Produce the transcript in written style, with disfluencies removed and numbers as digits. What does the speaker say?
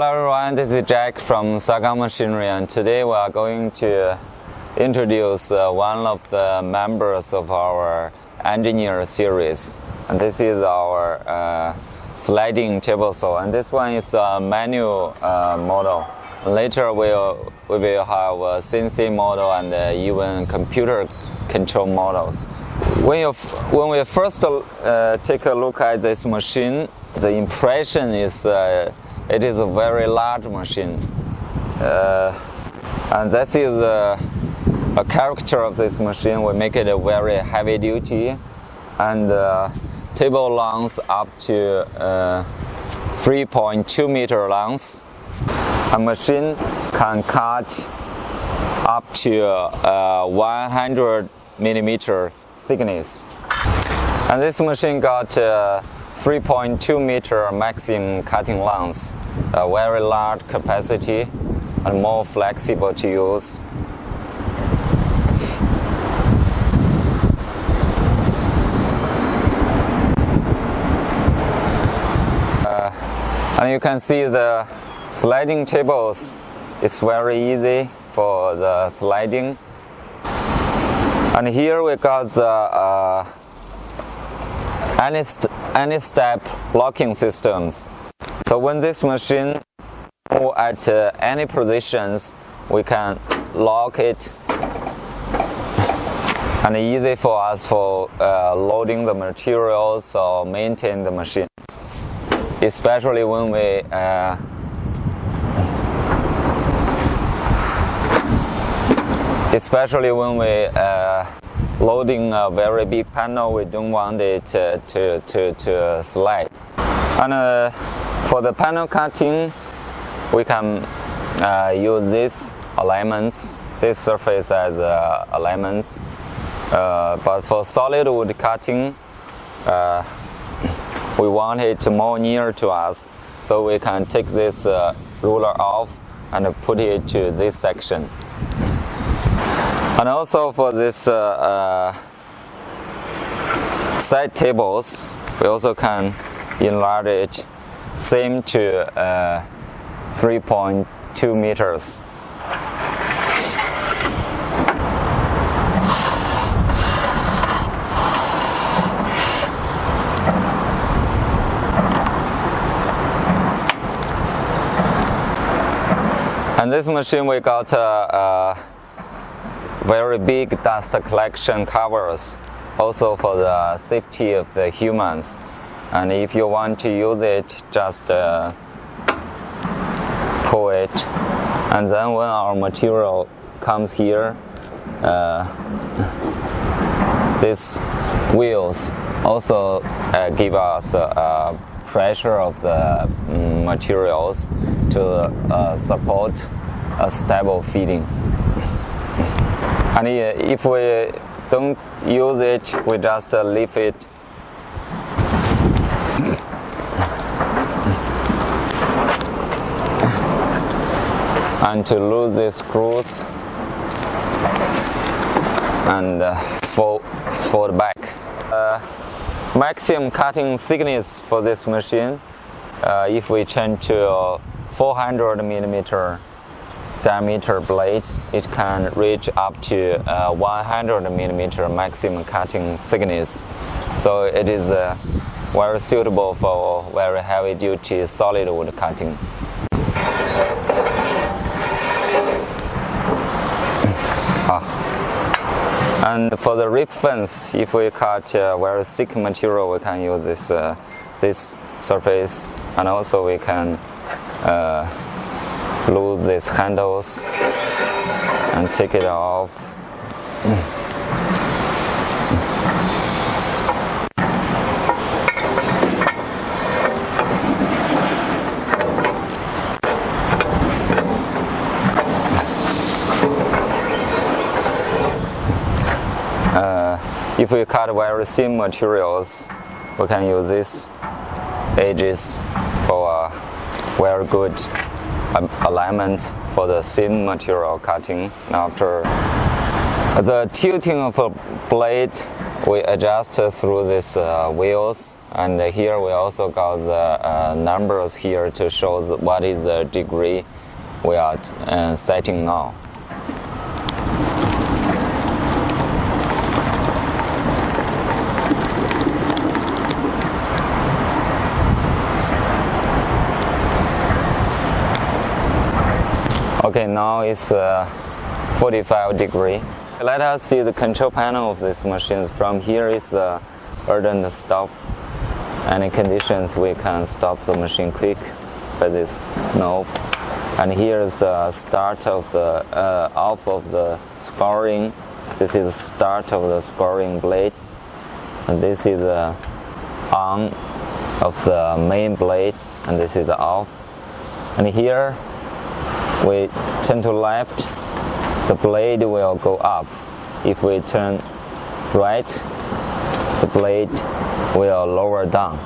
Hello everyone, this is Jack from SAGA Machinery, and today we are going to introduce one of the members of our engineer series. And this is our sliding table saw, and this one is a manual model. Later we will have a CNC model and even computer control models. When we first take a look at this machine, the impression is it is a very large machine, and this is a character of this machine. We make it a very heavy duty, and table length up to 3.2 meter length. A machine can cut up to 100 millimeter thickness, and this machine got 3.2 meter maximum cutting length, a very large capacity and more flexible to use. And you can see the sliding tables. It's very easy for the sliding. And here we got the any step locking systems. So when this machine moves at any positions, we can lock it, and easy for us for loading the materials or maintain the machine, especially when we loading a very big panel. We don't want it to slide. And for the panel cutting, we can use these alignments, this surface as alignments. But for solid wood cutting, we want it more near to us, so we can take this ruler off and put it to this section. And also for this side tables, we also can enlarge it same to 3.2 meters. And this machine, we got very big dust collection covers, also for the safety of the humans. And if you want to use it, just pull it, and then when our material comes here, these wheels also give us pressure of the materials to support a stable feeding. And if we don't use it, we just leave it. And to lose the screws and fold back. Maximum cutting thickness for this machine, if we change to 400 millimeter diameter blade, it can reach up to 100 millimeter maximum cutting thickness. So it is very suitable for very heavy duty solid wood cutting. And for the rip fence, if we cut very thick material, we can use this surface, and also we can lose these handles and take it off. If we cut very thin materials, we can use these edges for very good alignment for the thin material cutting. After the tilting of a blade, we adjust through these wheels, and here we also got the numbers here to show what is the degree we are setting now. Okay, now it's 45 degree. Let us see the control panel of this machine. From here is the urgent stop. Any conditions we can stop the machine quick by this knob. And here is the start of the off of the scoring. This is the start of the scoring blade. And this is the on of the main blade, and this is the off. And here we turn to left, the blade will go up. If we turn right, the blade will lower down.